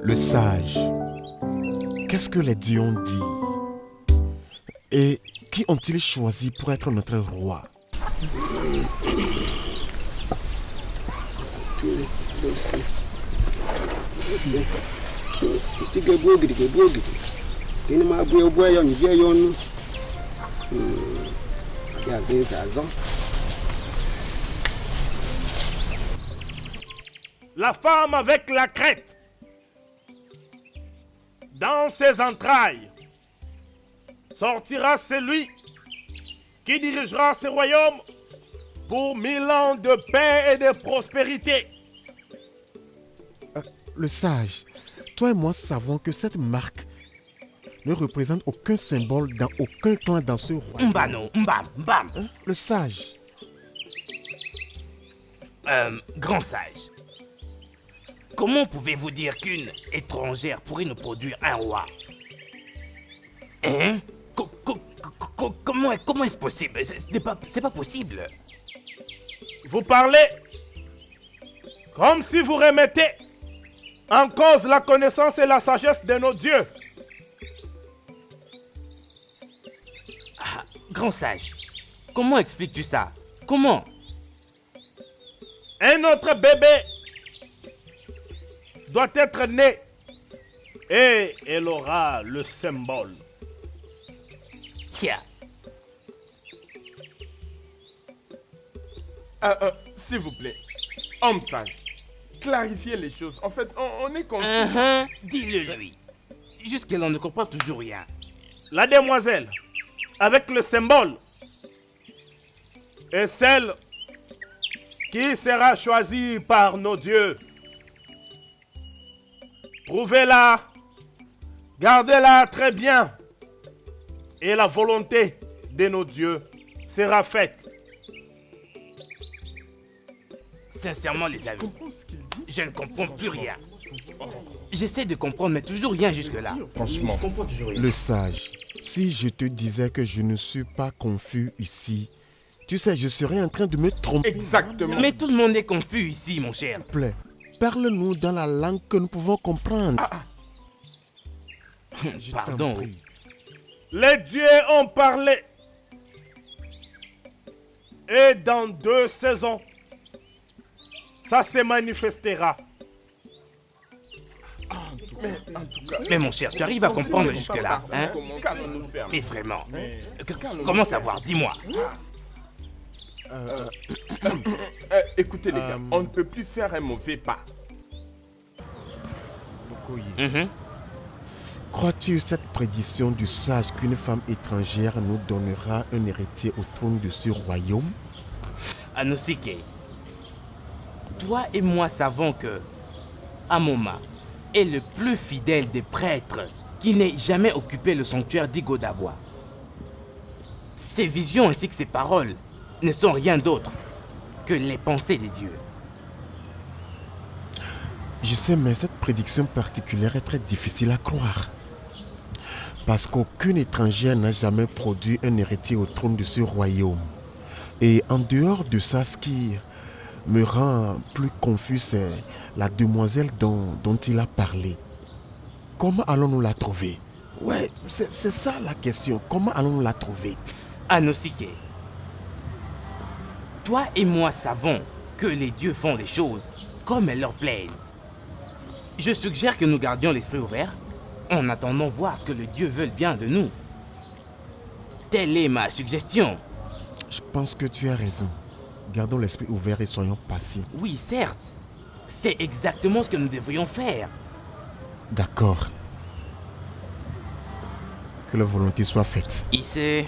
Le sage. Qu'est-ce que les dieux ont dit? Et qui ont-ils choisi pour être notre roi? La femme avec la crête. Dans ses entrailles sortira celui qui dirigera ce royaume pour 1000 ans de paix et de prospérité. Le sage, toi et moi savons que cette marque ne représente aucun symbole dans aucun clan dans ce royaume. Mbano, mbam, mbam. Le sage. Grand sage. Comment pouvez-vous dire qu'une étrangère pourrait nous produire un roi? Hein? Comment est-ce possible? C'est pas possible. Vous parlez comme si vous remettez en cause la connaissance et la sagesse de nos dieux. Ah, grand sage, comment expliques-tu ça? Comment? Un autre bébé doit être né et elle aura le symbole. Yeah. S'il vous plaît, homme sage, clarifiez les choses. En fait, on est confus. Dis-le lui. Jusqu'à là, on ne comprend toujours rien. La demoiselle, avec le symbole, est celle qui sera choisie par nos dieux. Trouvez-la, gardez-la très bien, et la volonté de nos dieux sera faite. Sincèrement, les amis, je ne comprends plus rien. J'essaie de comprendre, mais toujours rien jusque-là. Franchement, Le sage, si je te disais que je ne suis pas confus ici, tu sais, je serais en train de me tromper. exactement. Mais tout le monde est confus ici, mon cher. S'il te plaît, parle-nous dans la langue que nous pouvons comprendre. Je t'en Pardon. prie. Les dieux ont parlé. Et dans 2 saisons, ça se manifestera. Mais en tout cas, Mais mon cher, tu arrives à comprendre jusque-là, hein? Qu'allons-nous faire? Mais vraiment, comment savoir? Dis-moi. Écoutez les gars, on ne peut plus faire un mauvais pas. Bokoye, crois-tu cette prédiction du sage qu'une femme étrangère nous donnera un héritier au trône de ce royaume? Anosike, toi et moi savons que Amoma est le plus fidèle des prêtres qui n'ait jamais occupé le sanctuaire d'Igodabois. Ses visions ainsi que ses paroles ne sont rien d'autre que les pensées des dieux. Je sais, mais cette prédiction particulière est très difficile à croire. Parce qu'aucune étrangère n'a jamais produit un héritier au trône de ce royaume. Et en dehors de ça, ce qui me rend plus confus, c'est la demoiselle dont il a parlé. Comment allons-nous la trouver? Ouais, c'est ça la question. Comment allons-nous la trouver? Anosike, toi et moi savons que les dieux font les choses comme elles leur plaisent. Je suggère que nous gardions l'esprit ouvert en attendant voir ce que les dieux veulent bien de nous. Telle est ma suggestion. Je pense que tu as raison. Gardons l'esprit ouvert et soyons patients. Oui, certes. C'est exactement ce que nous devrions faire. D'accord. Que la volonté soit faite. Ici.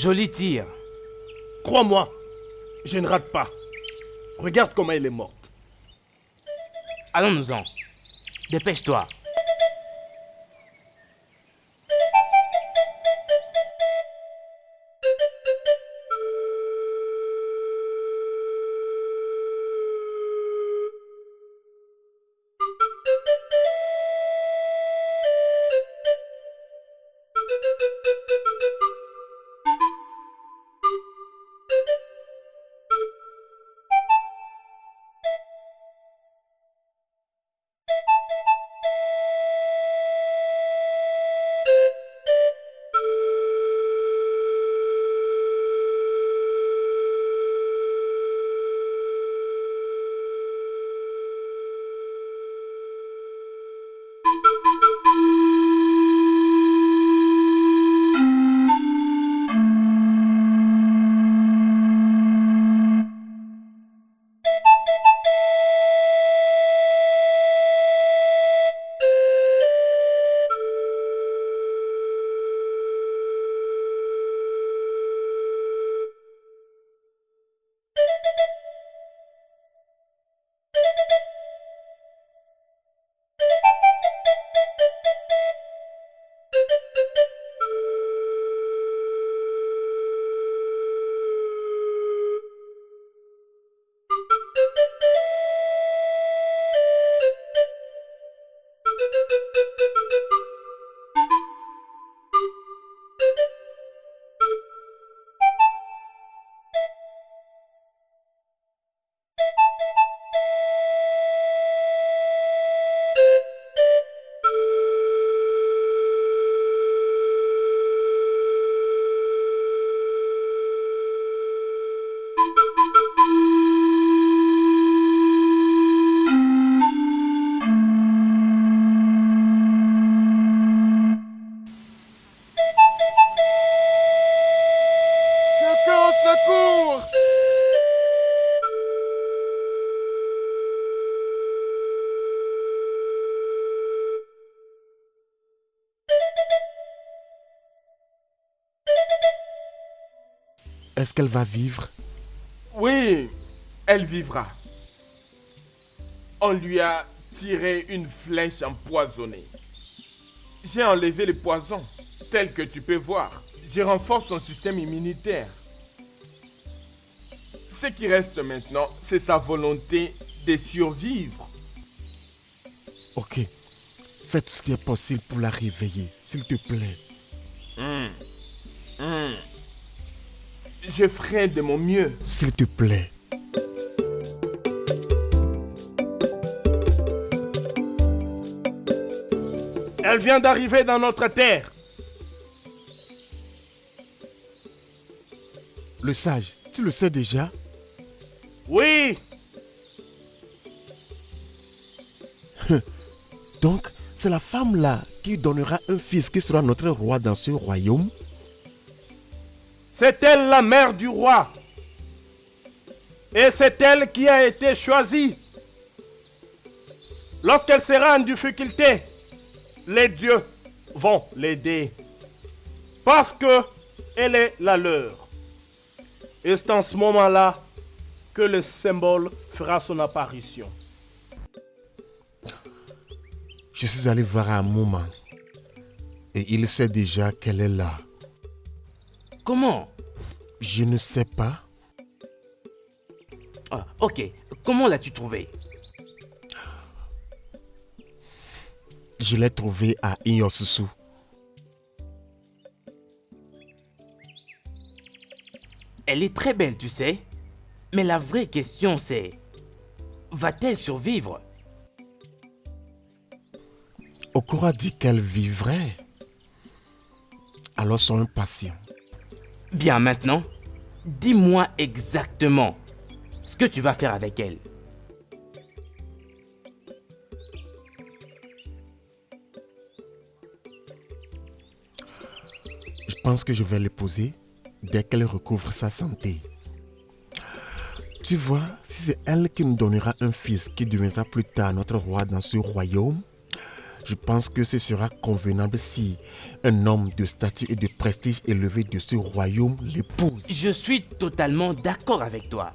Joli tir. Crois-moi, je ne rate pas. Regarde comment elle est morte. Allons-nous-en. Dépêche-toi. Quelqu'un au secours! Est-ce qu'elle va vivre? Oui, elle vivra. On lui a tiré une flèche empoisonnée. J'ai enlevé le poison, tel que tu peux voir. Je renforce son système immunitaire. Ce qui reste maintenant, c'est sa volonté de survivre. Ok. Faites ce qui est possible pour la réveiller, s'il te plaît. Je ferai de mon mieux. S'il te plaît. Elle vient d'arriver dans notre terre. Le sage, tu le sais déjà? Oui, Donc, c'est la femme-là qui donnera un fils qui sera notre roi dans ce royaume? c'est elle la mère du roi. Et c'est elle qui a été choisie. Lorsqu'elle sera en difficulté, les dieux vont l'aider. Parce que elle est la leur. Et c'est en ce moment-là que le symbole fera son apparition. Je suis allé voir un moment. Et il sait déjà qu'elle est là. Comment? Je ne sais pas. Ah, ok. Comment l'as-tu trouvé? Je l'ai trouvée à Inyosusu. Elle est très belle, tu sais. Mais la vraie question c'est... Va-t-elle survivre? Okura dit qu'elle vivrait. Alors sois impatient. Bien maintenant, dis-moi exactement ce que tu vas faire avec elle. Je pense que je vais l'épouser dès qu'elle recouvre sa santé. Tu vois, si c'est elle qui nous donnera un fils qui deviendra plus tard notre roi dans ce royaume, Je pense que ce sera convenable si un homme de statut et de prestige élevé de ce royaume l'épouse. Je suis totalement d'accord avec toi.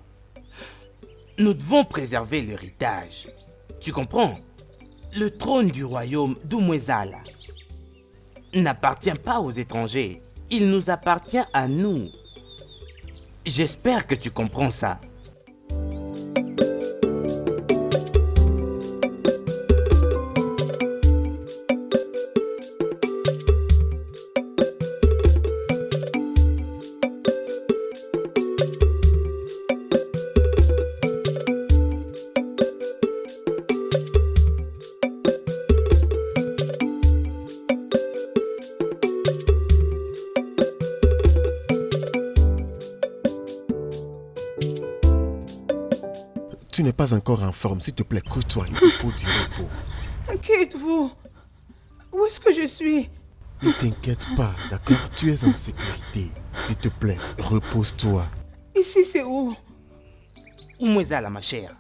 Nous devons préserver l'héritage. Tu comprends? Le trône du royaume d'Umwezala n'appartient pas aux étrangers. Il nous appartient à nous. J'espère que tu comprends ça. Tu n'es pas encore en forme, s'il te plaît, couche-toi, il te faut du repos. Qui êtes-vous? Où est-ce que je suis? Ne t'inquiète pas, d'accord? Tu es en sécurité. S'il te plaît, repose-toi. Ici, c'est où? Umwezala, ma chère.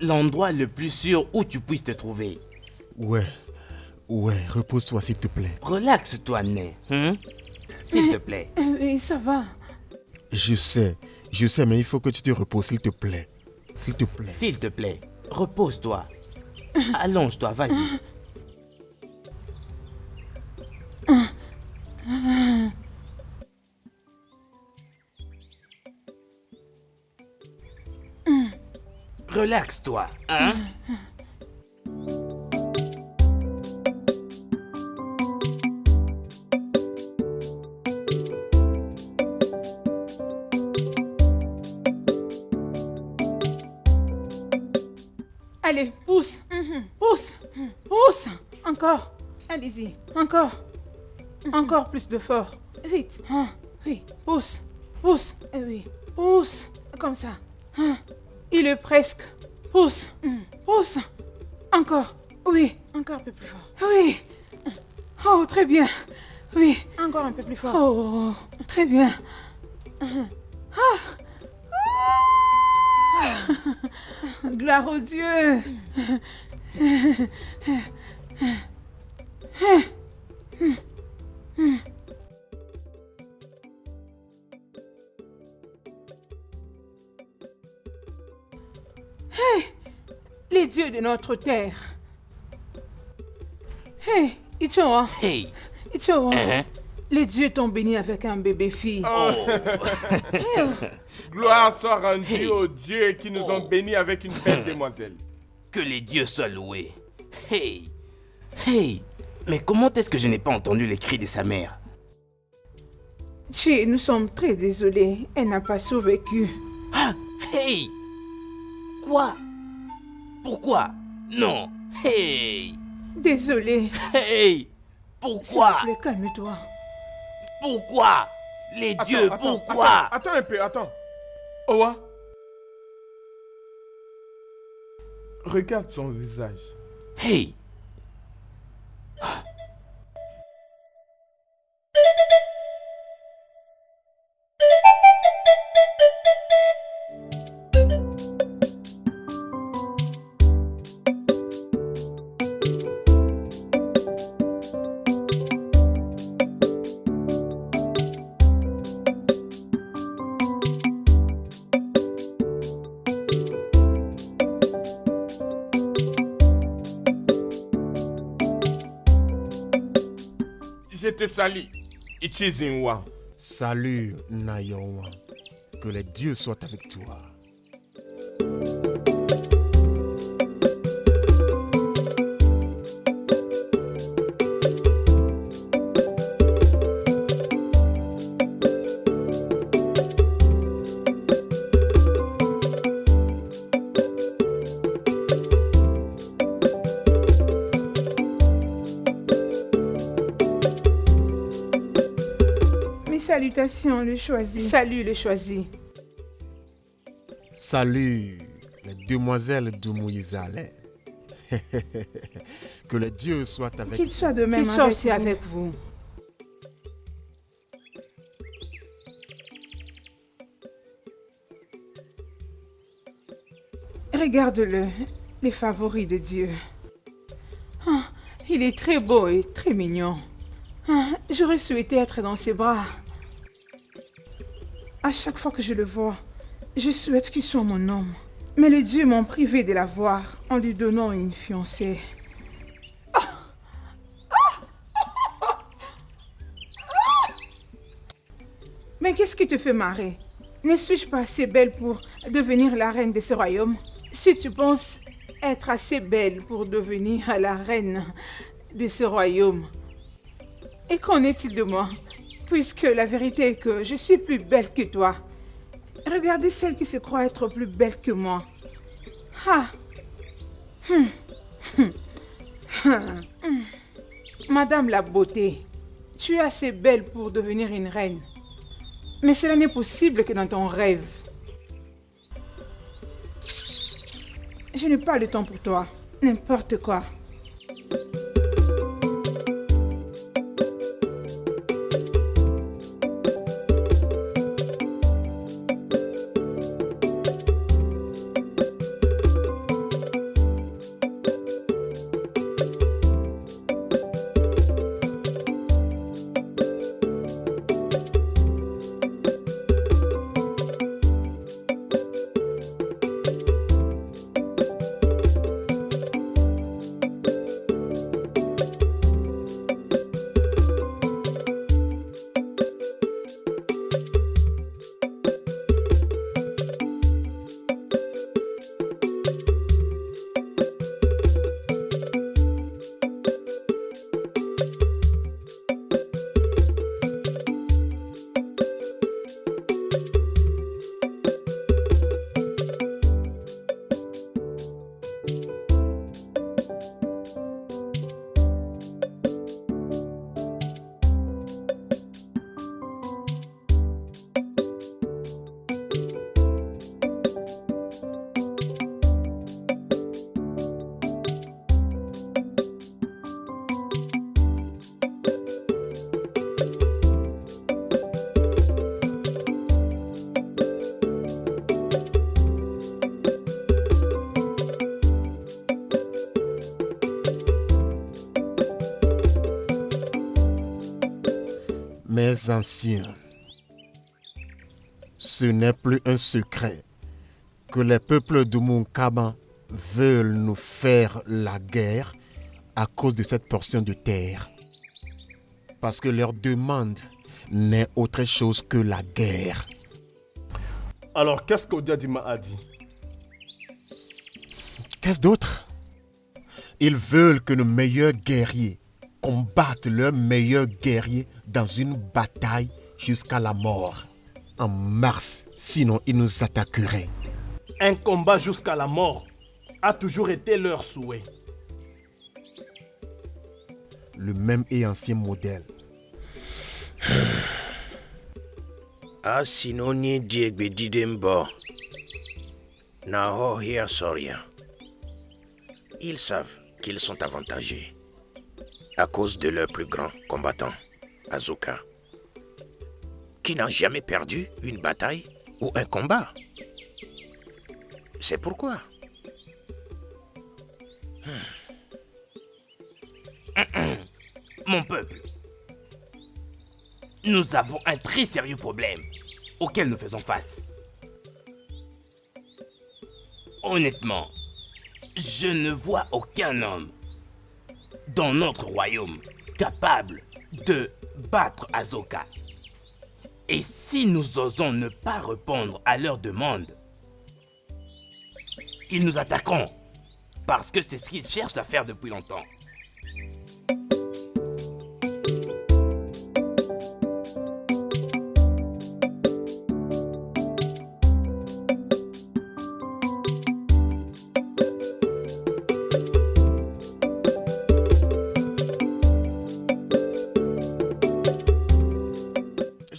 L'endroit le plus sûr où tu puisses te trouver. Ouais, repose-toi, s'il te plaît. Relaxe-toi, Né. S'il te plaît. Oui, ça va. Je sais, mais il faut que tu te reposes, s'il te plaît. S'il te plaît. S'il te plaît, repose-toi. Allonge-toi, vas-y. Relaxe-toi, hein? Allez, pousse. Pousse. Pousse. Encore. Allez-y. Encore. Encore plus de fort. Vite. Oui. Pousse. Pousse. Oui. Pousse. Comme ça. Il est presque. Pousse. Pousse. Encore. Oui. Encore un peu plus fort. Oui. Oh, très bien. Oui. Encore un peu plus fort. Oh, très bien. Gloire au Dieu. Les dieux de notre terre. Hey, Ichoa. Hey! Ichoa. Hein? Les dieux t'ont béni avec un bébé fille. Gloire soit rendue Hey. aux dieux qui nous ont bénis avec une belle demoiselle. Que les dieux soient loués. Hey! Hey! Mais comment est-ce que je n'ai pas entendu les cris de sa mère? Chi, nous sommes très désolés. Elle n'a pas survécu. Ah! Hey! Quoi? Pourquoi? Non! Hey! Désolé. Hey! S'il Pourquoi? te plaît, calme-toi. Pourquoi? Les dieux, pourquoi? Attends un peu, attends. Owa. Regarde son visage. Hey! Je te salue, Ichizinwa. Salut, Nayowa. Que les dieux soient avec toi. Mes salutations, le choisi. Salut, le choisi. Salut, les demoiselles d'Umwezala. Que les dieux soient avec Qu'il toi. soit de même avec vous. Regarde-le, les favoris de Dieu. Il est très beau et très mignon. Ah, j'aurais souhaité être dans ses bras. À chaque fois que je le vois, je souhaite qu'il soit mon homme. Mais les dieux m'ont privé de l'avoir en lui donnant une fiancée. Mais qu'est-ce qui te fait marrer? Ne suis-je pas assez belle pour devenir la reine de ce royaume? Si tu penses être assez belle pour devenir la reine de ce royaume, et qu'en est-il de moi? Puisque la vérité est que je suis plus belle que toi. Regardez celle qui se croit être plus belle que moi. Ah. Madame la beauté, tu es assez belle pour devenir une reine. Mais cela n'est possible que dans ton rêve. Je n'ai pas le temps pour toi. N'importe quoi. Mes anciens, ce n'est plus un secret que les peuples de Munkaba veulent nous faire la guerre à cause de cette portion de terre. Parce que leur demande n'est autre chose que la guerre. Alors, qu'est-ce qu'Odiadima a dit? Qu'est-ce d'autre? Ils veulent que nos meilleurs guerriers combattent leurs meilleurs guerriers dans une bataille jusqu'à la mort. En mars, sinon ils nous attaqueraient. Un combat jusqu'à la mort a toujours été leur souhait. Le même et ancien modèle. Ah, sinon ni Diegbe Didembo. Naho Hia Soria. Ils savent qu'ils sont avantagés à cause de leur plus grand combattant, Azuka, qui n'a jamais perdu une bataille ou un combat. C'est pourquoi. Mon peuple, nous avons un très sérieux problème auquel nous faisons face. Honnêtement, je ne vois aucun homme dans notre royaume capable de battre Azoka. Et si nous osons ne pas répondre à leurs demandes, ils nous attaqueront parce que c'est ce qu'ils cherchent à faire depuis longtemps.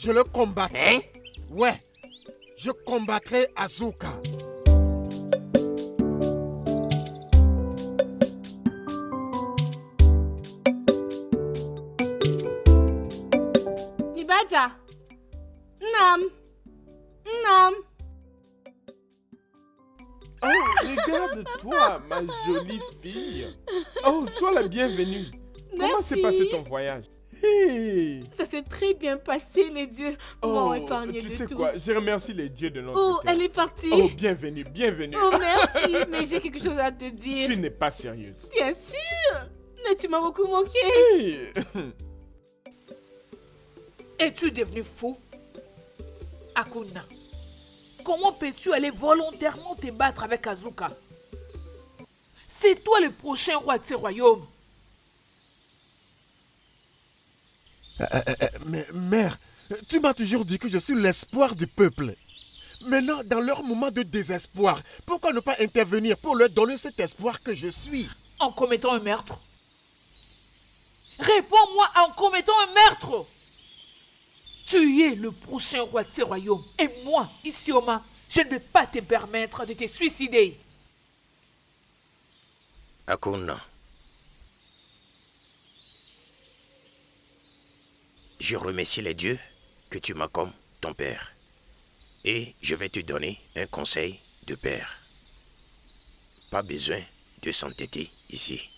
Je le combattrai. Hein? Ouais, je combattrai Azuka. Ibaja. Nam. Oh, regarde-toi, ma jolie fille. Oh, sois la bienvenue. Comment s'est passé ton voyage? Hey. Ça s'est très bien passé, les dieux m'ont Oh, épargné tu de sais tout. quoi? Je remercie les dieux de notre Oh, terre. elle est partie. Oh, bienvenue, bienvenue. Oh, merci, mais j'ai quelque chose à te dire. Tu n'es pas sérieuse. Bien sûr, mais tu m'as beaucoup manqué. Hey. Es-tu devenu fou? Akuna, comment peux-tu aller volontairement te battre avec Azuka? C'est toi le prochain roi de ce royaume. Mais mère, tu m'as toujours dit que je suis l'espoir du peuple. Maintenant, dans leur moment de désespoir, pourquoi ne pas intervenir pour leur donner cet espoir que je suis? En commettant un meurtre? Réponds-moi en commettant un meurtre! Tu es le prochain roi de ce royaume. Et moi, Isioma, je ne vais pas te permettre de te suicider. Akuna. Je remercie les dieux que tu m'as comme ton père. Et je vais te donner un conseil de père. Pas besoin de s'entêter ici.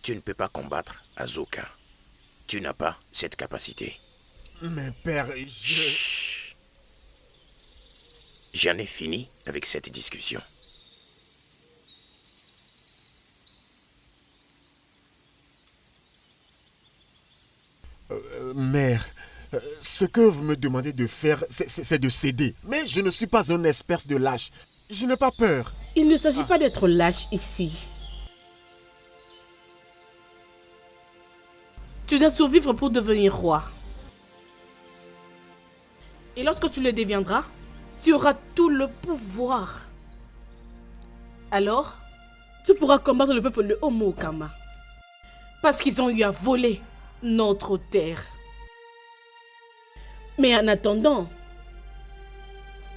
Tu ne peux pas combattre Azuka. Tu n'as pas cette capacité. Mais père, Chut. J'en ai fini avec cette discussion. Mère, ce que vous me demandez de faire, c'est de céder. Mais je ne suis pas un espèce de lâche. Je n'ai pas peur. Il ne s'agit pas d'être lâche ici. Tu dois survivre pour devenir roi. Et lorsque tu le deviendras, tu auras tout le pouvoir. Alors, tu pourras combattre le peuple de Homo-Okama. Parce qu'ils ont eu à voler notre terre. Mais en attendant,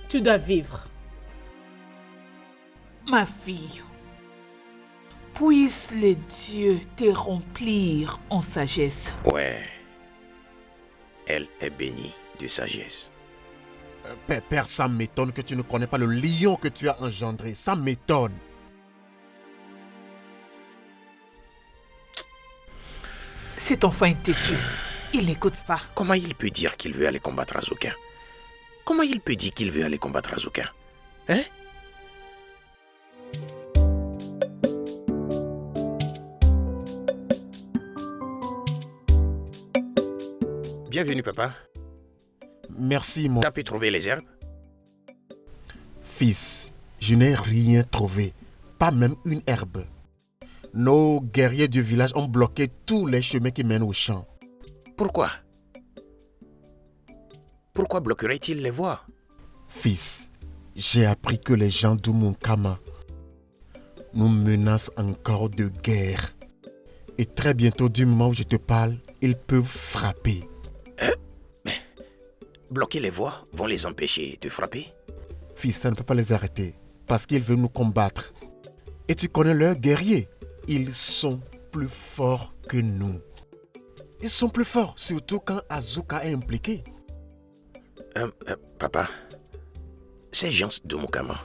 tu dois vivre. Ma fille, puissent les dieux te remplir en sagesse. Ouais. Elle est bénie de sagesse. Père, ça m'étonne que tu ne connais pas le lion que tu as engendré. Ça m'étonne. Cet enfant est têtu. Il n'écoute pas. Comment il peut dire qu'il veut aller combattre Azuka? Comment il peut dire qu'il veut aller combattre Azuka? Hein? Bienvenue, papa. Merci, mon T'as pu trouver les herbes? fils. Je n'ai rien trouvé. Pas même une herbe. Nos guerriers du village ont bloqué tous les chemins qui mènent au champ. Pourquoi? Pourquoi bloquerait-il les voies? Fils, j'ai appris que les gens d'Umunkama nous menacent encore de guerre. Et très bientôt, du moment où je te parle, ils peuvent frapper. Bloquer les voies vont les empêcher de frapper? Fils, ça ne peut pas les arrêter parce qu'ils veulent nous combattre. Et tu connais leurs guerriers. Ils sont plus forts que nous. Ils sont plus forts, surtout quand Azuka est impliqué. Papa, ces gens d'Umukama,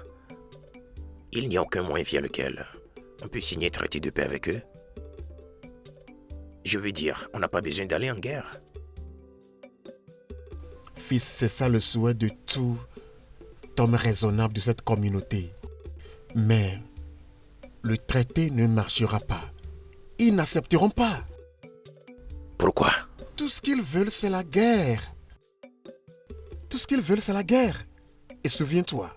il n'y a aucun moyen via lequel on peut signer traité de paix avec eux. Je veux dire, on n'a pas besoin d'aller en guerre. Fils, c'est ça le souhait de tout homme raisonnable de cette communauté. Mais le traité ne marchera pas. Ils n'accepteront pas. Pourquoi? Tout ce qu'ils veulent, c'est la guerre. Tout ce qu'ils veulent, c'est la guerre. Et souviens-toi,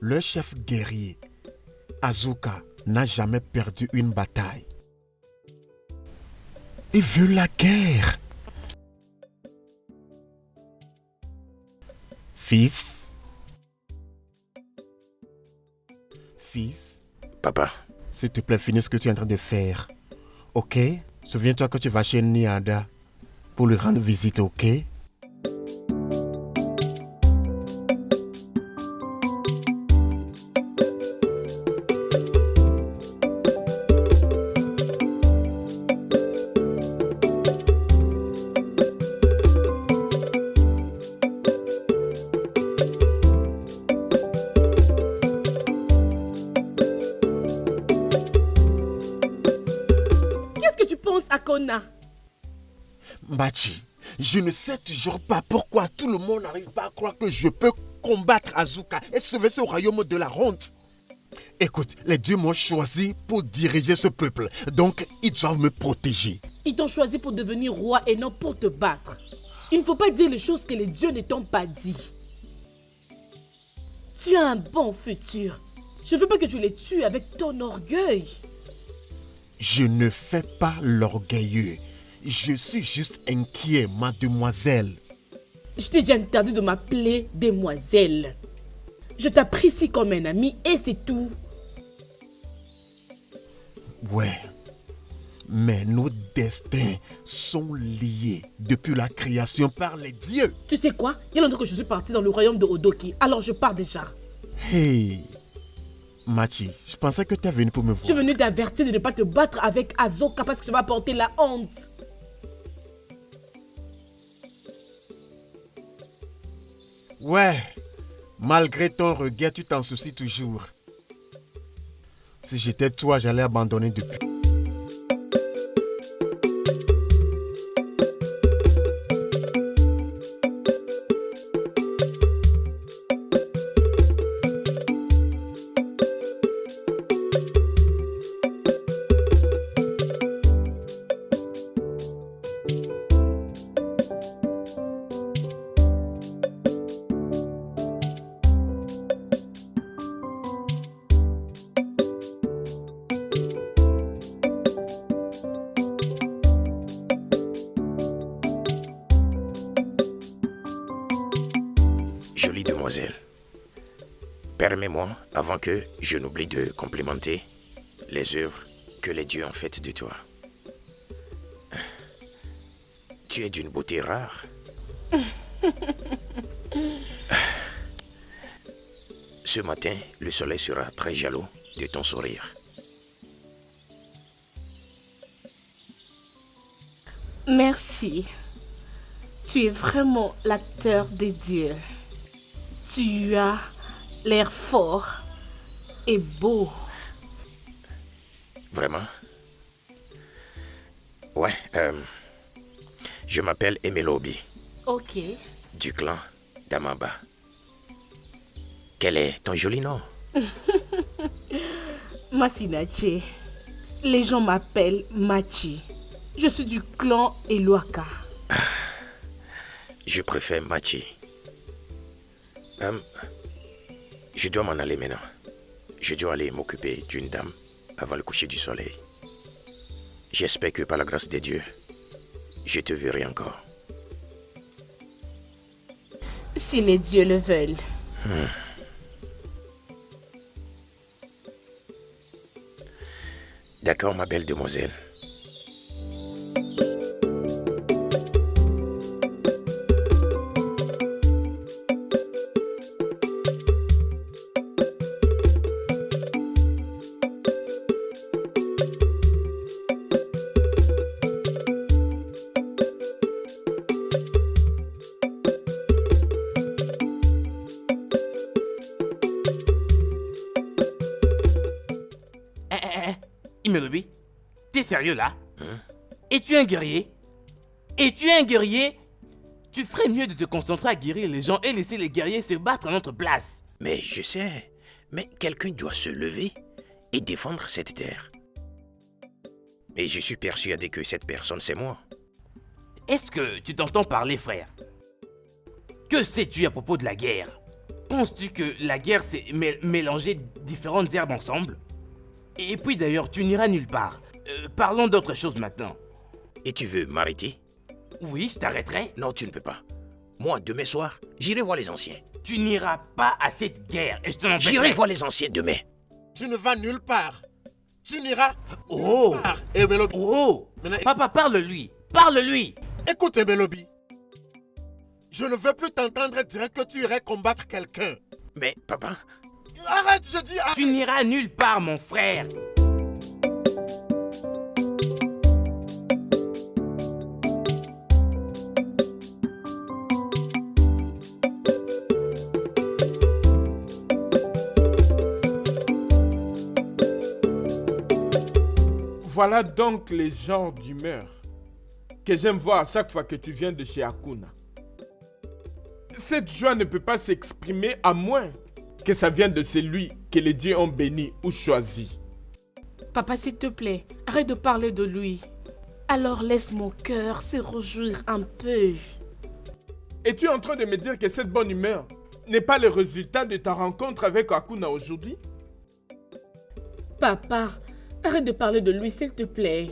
leur chef guerrier, Azuka, n'a jamais perdu une bataille. Ils veulent la guerre. Fils. Fils. Papa, S'il te plaît, finis ce que tu es en train de faire. Ok? Souviens-toi que tu vas chez Niada pour lui rendre visite, ok? Akona. Machi, je ne sais toujours pas pourquoi tout le monde n'arrive pas à croire que je peux combattre Azuka et sauver ce royaume de la honte. Écoute, les dieux m'ont choisi pour diriger ce peuple, donc ils doivent me protéger. Ils t'ont choisi pour devenir roi et non pour te battre. Il ne faut pas dire les choses que les dieux ne t'ont pas dit. Tu as un bon futur. Je ne veux pas que tu les tues avec ton orgueil. Je ne fais pas l'orgueilleux. Je suis juste inquiet, mademoiselle. Je t'ai déjà interdit de m'appeler demoiselle. Je t'apprécie comme un ami et c'est tout. Ouais, mais nos destins sont liés depuis la création par les dieux. Tu sais quoi? Il y a longtemps que je suis partie dans le royaume de Odoki, alors je pars déjà. Hey, Machi, je pensais que tu es venu pour me voir. Je suis venu t'avertir de ne pas te battre avec Azoka parce que tu vas porter la honte. Ouais, malgré ton regret, tu t'en soucies toujours. Si j'étais toi, j'allais abandonner depuis. Jolie demoiselle, permets-moi, avant que je n'oublie de complimenter les œuvres que les dieux ont faites de toi. Tu es d'une beauté rare. Ce matin, le soleil sera très jaloux de ton sourire. Merci. Tu es vraiment l'acteur des dieux. Tu as l'air fort et beau. Vraiment? Ouais, je m'appelle Emelobi, Ok. du clan d'Amaba. Quel est ton joli nom? Masinache. Les gens m'appellent Machi. Je suis du clan Eluaka. Je préfère Machi. Je dois m'en aller maintenant. Je dois aller m'occuper d'une dame avant le coucher du soleil. J'espère que par la grâce de Dieu, je te verrai encore. Si les dieux le veulent. D'accord, ma belle demoiselle. Imelobi, t'es sérieux là? Es-tu un guerrier? Es-tu un guerrier? Tu ferais mieux de te concentrer à guérir les gens et laisser les guerriers se battre à notre place. Mais je sais, mais quelqu'un doit se lever et défendre cette terre. Et je suis persuadé que cette personne, c'est moi. Est-ce que tu t'entends parler, frère? Que sais-tu à propos de la guerre? Penses-tu que la guerre, c'est mélanger différentes herbes ensemble? Et puis d'ailleurs, tu n'iras nulle part. Parlons d'autre chose maintenant. Et tu veux m'arrêter? Oui, je t'arrêterai. Non, tu ne peux pas. Moi, demain soir, j'irai voir les anciens. Tu n'iras pas à cette guerre et je te l'empêcherai. J'irai voir les anciens demain. Tu ne vas nulle part. Tu n'iras Oh! nulle part. Emelobi. Oh! Maintenant, Papa, parle-lui! Parle-lui! écoute, Emelobi. Je ne veux plus t'entendre dire que tu irais combattre quelqu'un. Mais, papa, Arrête, je dis arrête. Tu n'iras nulle part, mon frère! Voilà donc les genres d'humeur que j'aime voir à chaque fois que tu viens de chez Akuna. Cette joie ne peut pas s'exprimer à moins que ça vienne de celui que les dieux ont béni ou choisi. Papa, s'il te plaît, arrête de parler de lui. Alors laisse mon cœur se réjouir un peu. Et tu es en train de me dire que cette bonne humeur n'est pas le résultat de ta rencontre avec Akuna aujourd'hui? Papa, arrête de parler de lui, s'il te plaît.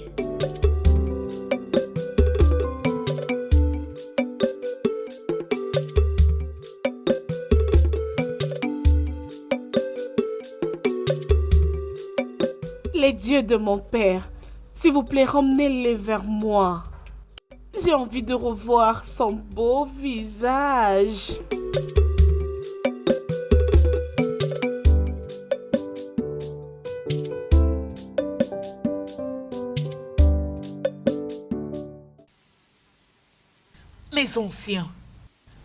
Les dieux de mon père, s'il vous plaît, ramenez-les vers moi. J'ai envie de revoir son beau visage. Mes anciens,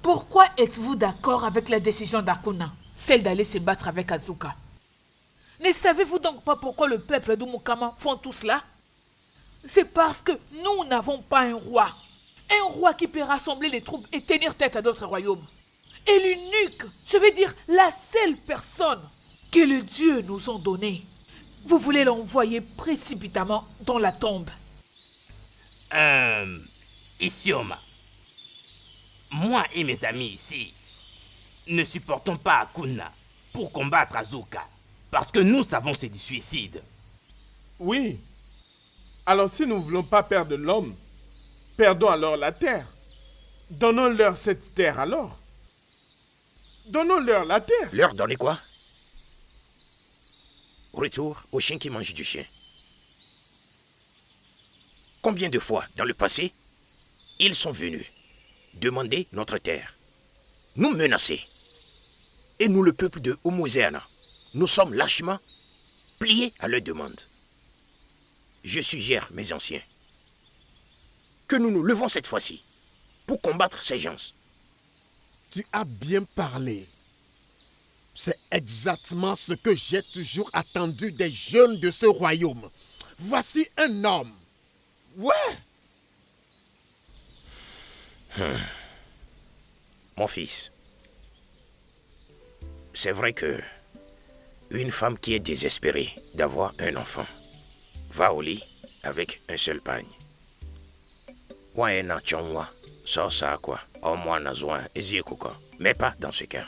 pourquoi êtes-vous d'accord avec la décision d'Akuna, celle d'aller se battre avec Azuka? Ne savez-vous donc pas pourquoi le peuple d'Umukama font tout cela? C'est parce que nous n'avons pas un roi. Un roi qui peut rassembler les troupes et tenir tête à d'autres royaumes. Et l'unique, je veux dire la seule personne que les dieux nous ont donnée, vous voulez l'envoyer précipitamment dans la tombe. Isioma, moi et mes amis ici ne supportons pas Akuna pour combattre Azuka. Parce que nous savons que c'est du suicide. Oui. Alors si nous ne voulons pas perdre l'homme, perdons alors la terre. Donnons-leur cette terre alors. Donnons-leur la terre. Leur donner quoi? Retour au chien qui mange du chien. Combien de fois dans le passé, ils sont venus demander notre terre, nous menacer. Et nous, le peuple de Umuzeana, nous sommes lâchement pliés à leur demande. Je suggère, mes anciens, que nous nous levons cette fois-ci pour combattre ces gens. Tu as bien parlé. C'est exactement ce que j'ai toujours attendu des jeunes de ce royaume. Voici un homme. Ouais. Mon fils, c'est vrai que une femme qui est désespérée d'avoir un enfant va au lit avec un seul pagne. Mais pas dans ce cas.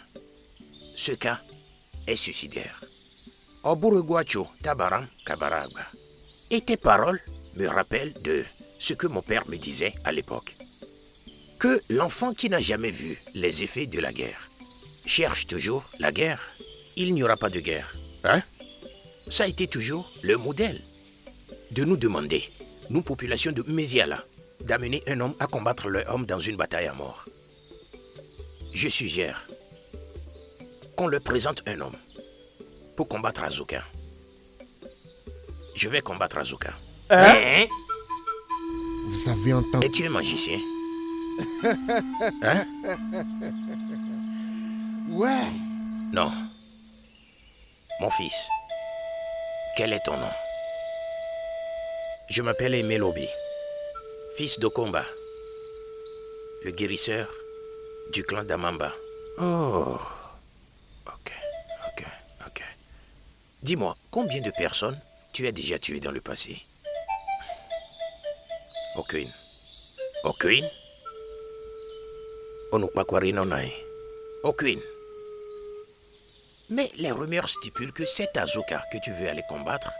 Ce cas est suicidaire. Et tes paroles me rappellent de ce que mon père me disait à l'époque. Que l'enfant qui n'a jamais vu les effets de la guerre cherche toujours la guerre. Il n'y aura pas de guerre. Hein? Ça a été toujours le modèle de nous demander, nous population de Méziala, d'amener un homme à combattre l'homme dans une bataille à mort. Je suggère qu'on leur présente un homme pour combattre Azuka. Je vais combattre Azuka. Hein? Vous avez entendu? Et tu es magicien? Hein? Ouais. Non. Mon fils, quel est ton nom? Je m'appelle Emelobi, fils d'Okomba, le guérisseur du clan d'Amamba. Oh, ok. Dis-moi, combien de personnes tu as déjà tuées dans le passé? Aucune. Aucune? Aucune. Mais les rumeurs stipulent que cet Azuka que tu veux aller combattre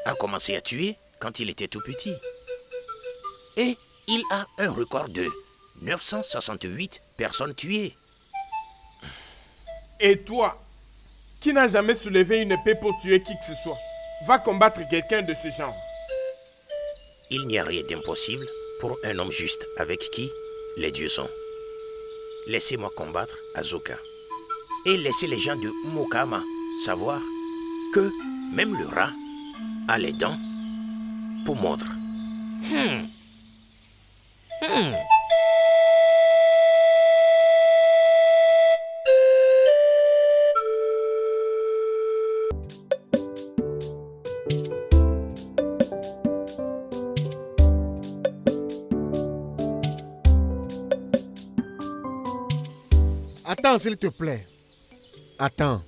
a commencé à tuer quand il était tout petit. Et il a un record de 968 personnes tuées. Et toi, qui n'a jamais soulevé une épée pour tuer qui que ce soit, va combattre quelqu'un de ce genre. Il n'y a rien d'impossible pour un homme juste avec qui les dieux sont. Laissez-moi combattre Azuka. Et laissez les gens de Mukama savoir que même le rat a les dents pour mordre. Attends, s'il te plaît. Attends.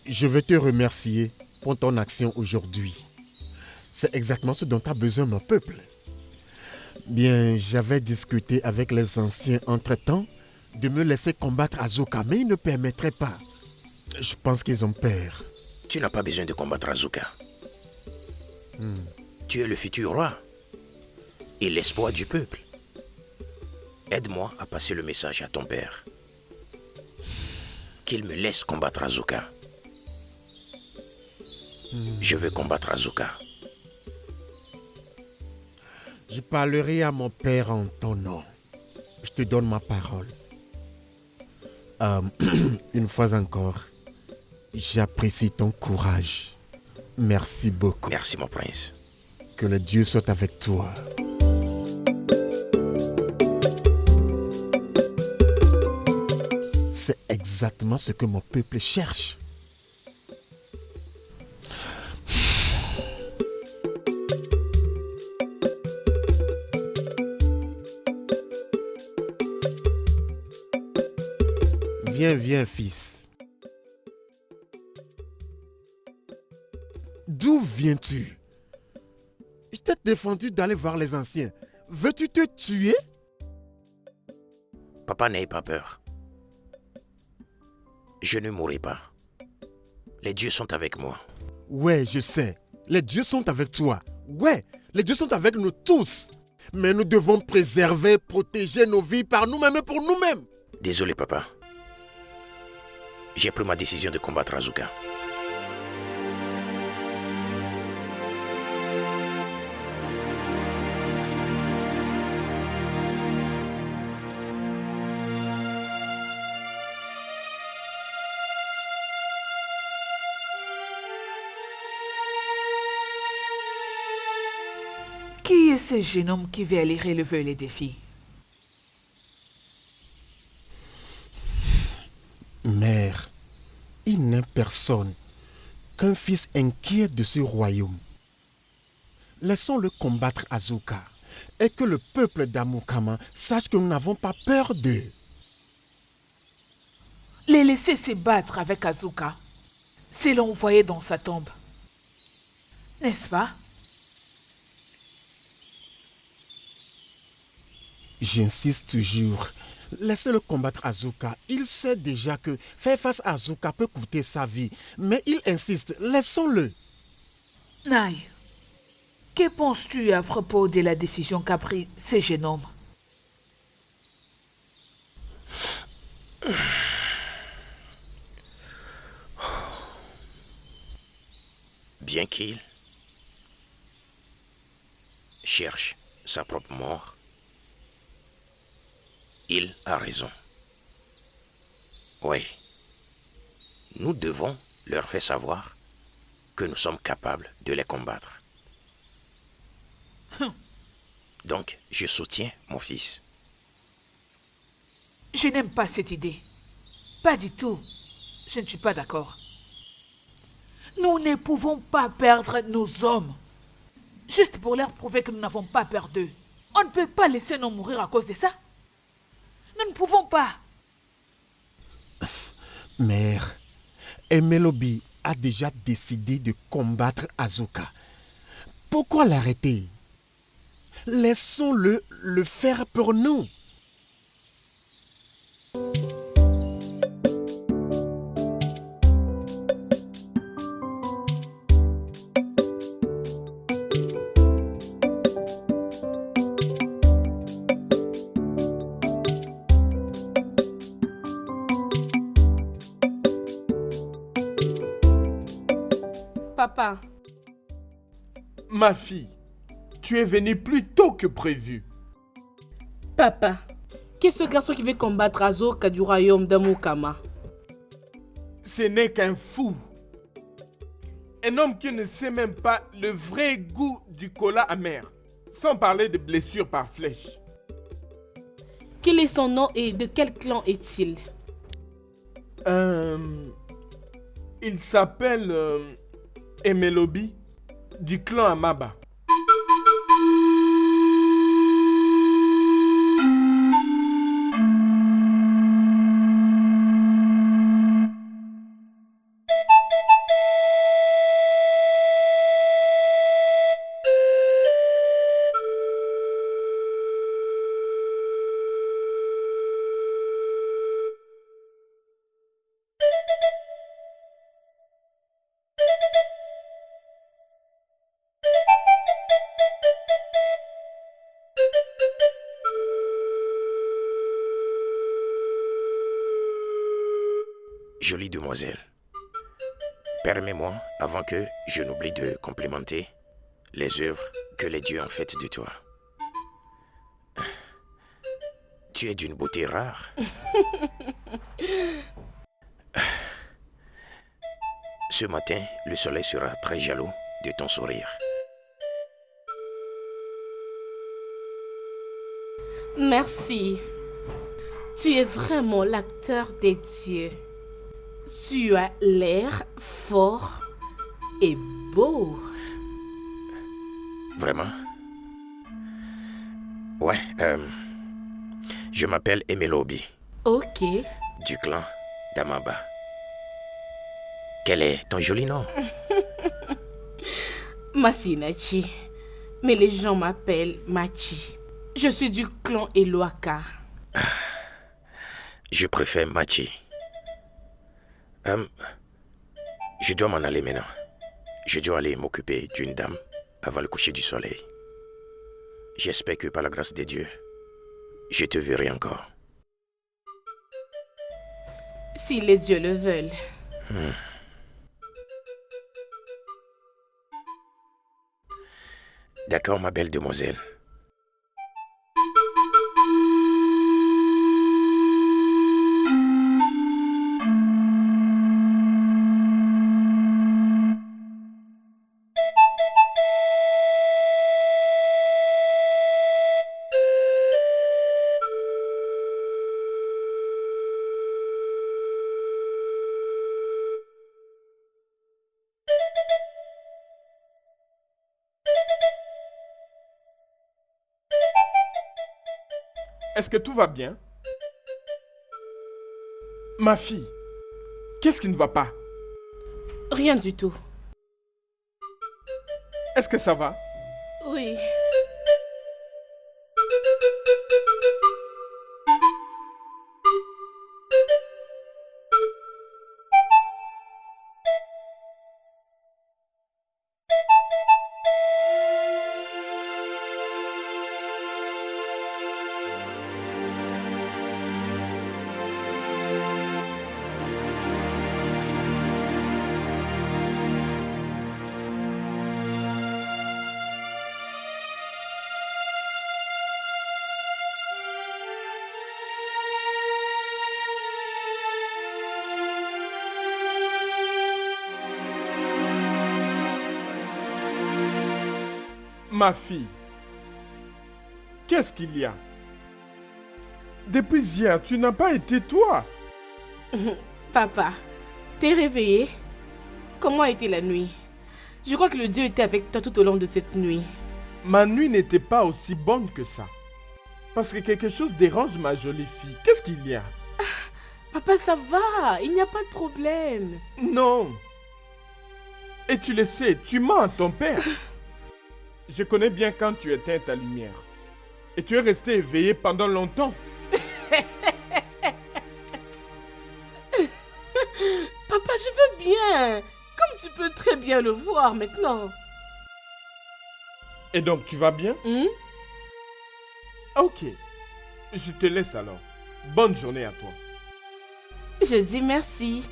Je veux te remercier pour ton action aujourd'hui. C'est exactement ce dont a besoin mon peuple. Bien, j'avais discuté avec les anciens entre-temps de me laisser combattre Azuka, mais ils ne permettraient pas. Je pense qu'ils ont peur. Tu n'as pas besoin de combattre Azuka. Tu es le futur roi et l'espoir du peuple. Aide-moi à passer le message à ton père. Qu'il me laisse combattre Azuka. Je veux combattre Azuka. Je parlerai à mon père en ton nom. Je te donne ma parole. Une fois encore, j'apprécie ton courage. Merci beaucoup. Merci mon prince. Que le Dieu soit avec toi. C'est exactement ce que mon peuple cherche. Viens, fils. D'où viens-tu? Je t'ai défendu d'aller voir les anciens. Veux-tu te tuer? Papa, n'aie pas peur. Je ne mourrai pas. Les dieux sont avec moi. Ouais, je sais. Les dieux sont avec toi. Ouais, les dieux sont avec nous tous. Mais nous devons préserver, protéger nos vies par nous-mêmes et pour nous-mêmes. Désolé, papa. J'ai pris ma décision de combattre Azuka. Qui est ce jeune homme qui veut aller relever les défis? Mère, il n'est personne qu'un fils inquiet de ce royaume. Laissons-le combattre Azuka et que le peuple d'Amukama sache que nous n'avons pas peur d'eux. Les laisser se battre avec Azuka, c'est l'envoyer dans sa tombe. N'est-ce pas? J'insiste toujours. Laissez-le combattre Azuka. Il sait déjà que faire face à Azuka peut coûter sa vie. Mais il insiste. Laissons-le. Nai, que penses-tu à propos de la décision qu'a pris ce jeune homme? Bien qu'il cherche sa propre mort, il a raison. Oui, nous devons leur faire savoir que nous sommes capables de les combattre. Donc, je soutiens mon fils. Je n'aime pas cette idée. Pas du tout. Je ne suis pas d'accord. Nous ne pouvons pas perdre nos hommes. Juste pour leur prouver que nous n'avons pas peur d'eux. On ne peut pas laisser nos mourir à cause de ça. Nous ne pouvons pas. Mère, Emelobi a déjà décidé de combattre Azuka. Pourquoi l'arrêter? Laissons-le le faire pour nous. Papa. Ma fille, tu es venue plus tôt que prévu. Papa. Qui est ce garçon qui veut combattre Azuka du royaume d'Amukama? Ce n'est qu'un fou. Un homme qui ne sait même pas le vrai goût du cola amer. Sans parler de blessures par flèche. Quel est son nom et de quel clan est-il? Il s'appelle Emelobi du clan Amaba. Jolie demoiselle, permets-moi, avant que je n'oublie de complimenter les œuvres que les dieux ont faites de toi. Tu es d'une beauté rare. Ce matin, le soleil sera très jaloux de ton sourire. Merci. Tu es vraiment l'acteur des dieux. Tu as l'air fort et beau. Vraiment? Ouais, je m'appelle Emelobi, Ok. du clan d'Amaba. Quel est ton joli nom? Masinachi. Mais les gens m'appellent Machi. Je suis du clan Eloaka. Je préfère Machi. Je dois m'en aller maintenant. Je dois aller m'occuper d'une dame avant le coucher du soleil. J'espère que par la grâce de Dieu, je te verrai encore. Si les dieux le veulent. D'accord, ma belle demoiselle. Est-ce que tout va bien? Ma fille, qu'est-ce qui ne va pas? Rien du tout. Est-ce que ça va? Oui. Ma fille, qu'est-ce qu'il y a? Depuis hier, tu n'as pas été toi. Papa, t'es réveillé? Comment a été la nuit? Je crois que le Dieu était avec toi tout au long de cette nuit. Ma nuit n'était pas aussi bonne que ça. Parce que quelque chose dérange ma jolie fille. Qu'est-ce qu'il y a? Papa, ça va, il n'y a pas de problème. Non. Et tu le sais, tu mens à ton père. Je connais bien quand tu éteins ta lumière. Et tu es resté éveillé pendant longtemps. Papa, je veux bien. Comme tu peux très bien le voir maintenant. Et donc, tu vas bien? Ok. Je te laisse alors. Bonne journée à toi. Je dis merci.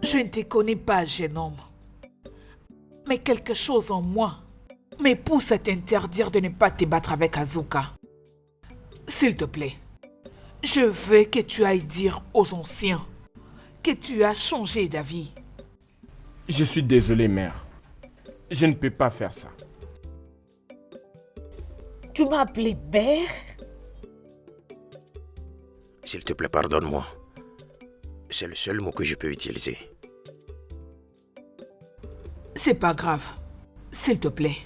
Je ne te connais pas, jeune homme. Mais quelque chose en moi me pousse à t'interdire de ne pas te battre avec Asuka. S'il te plaît, je veux que tu ailles dire aux anciens que tu as changé d'avis. Je suis désolé, mère. Je ne peux pas faire ça. Tu m'as appelé mère? S'il te plaît, pardonne-moi. C'est le seul mot que je peux utiliser. C'est pas grave. S'il te plaît,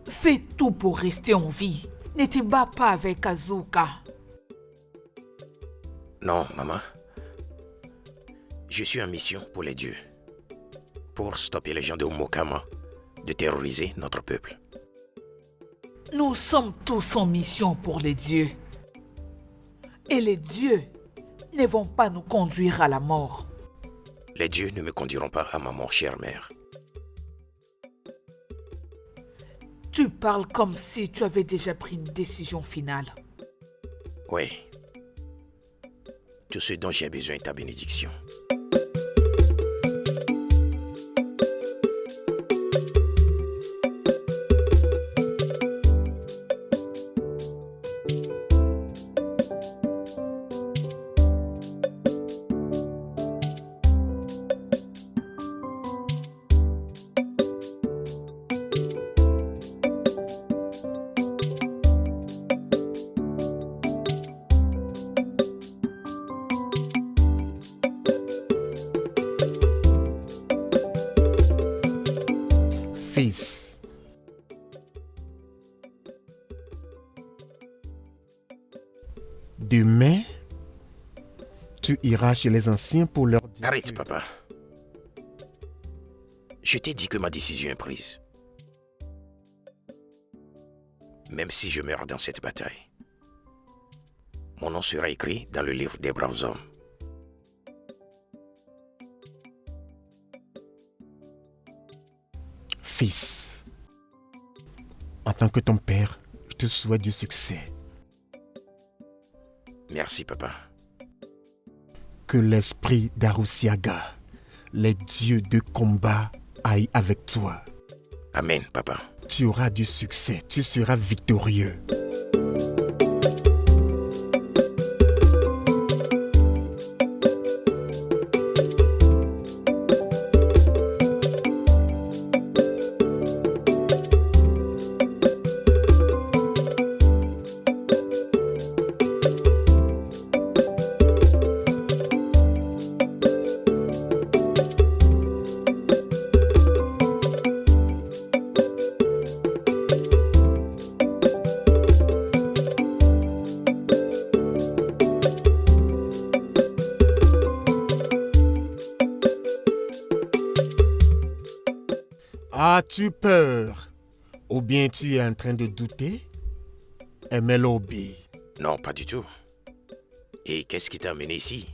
fais tout pour rester en vie. Ne te bats pas avec Azuka. Non, maman. Je suis en mission pour les dieux. Pour stopper les gens de Mokama de terroriser notre peuple. Nous sommes tous en mission pour les dieux. Et les dieux ne vont pas nous conduire à la mort. Les dieux ne me conduiront pas à ma mort, chère mère. Tu parles comme si tu avais déjà pris une décision finale. Oui. Tout ce dont j'ai besoin est ta bénédiction. Fils, demain, tu iras chez les anciens pour leur dire... Arrête, papa. Je t'ai dit que ma décision est prise. Même si je meurs dans cette bataille, mon nom sera écrit dans le livre des braves hommes. Fils, en tant que ton père, je te souhaite du succès. Merci, papa. Que l'esprit d'Arusiaga, les dieux de combat, aille avec toi. Amen, papa. Tu auras du succès, tu seras victorieux. As-tu peur? Ou bien tu es en train de douter? Emelobi, Non, pas du tout. Et qu'est-ce qui t'a amené ici?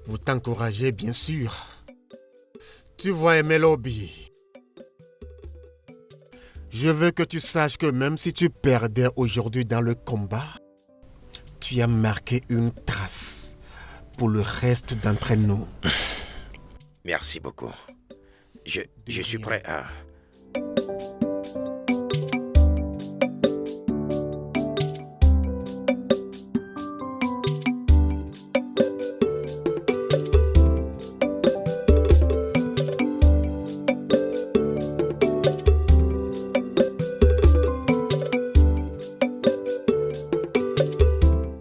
pour t'encourager, bien sûr. Tu vois, Emelobi, je veux que tu saches que même si tu perdais aujourd'hui dans le combat, tu as marqué une trace pour le reste d'entre nous. Merci beaucoup. Je suis prêt à...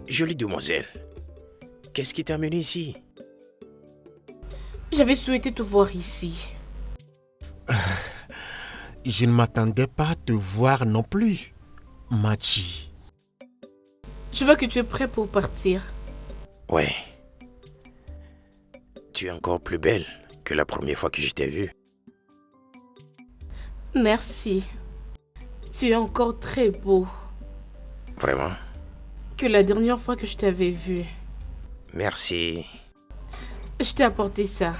Jolie demoiselle, qu'est-ce qui t'a amené ici? J'avais souhaité te voir ici. Je ne m'attendais pas à te voir non plus, Machi. Je vois que tu es prêt pour partir. Ouais. Tu es encore plus belle que la première fois que je t'ai vue. Merci. Tu es encore très beau Vraiment? que la dernière fois que je t'avais vu. Merci. Je t'ai apporté ça.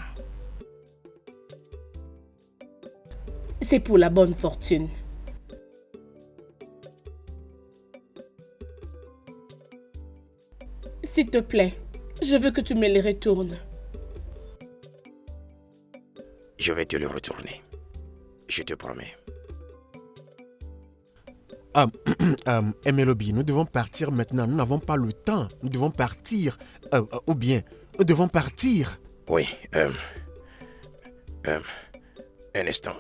C'est pour la bonne fortune. S'il te plaît, je veux que tu me les retournes. Je vais te le retourner. Je te promets. Emelobi, nous devons partir maintenant. Nous n'avons pas le temps. Nous devons partir. Ou bien, nous devons partir. Oui, un instant.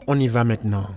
On y va maintenant.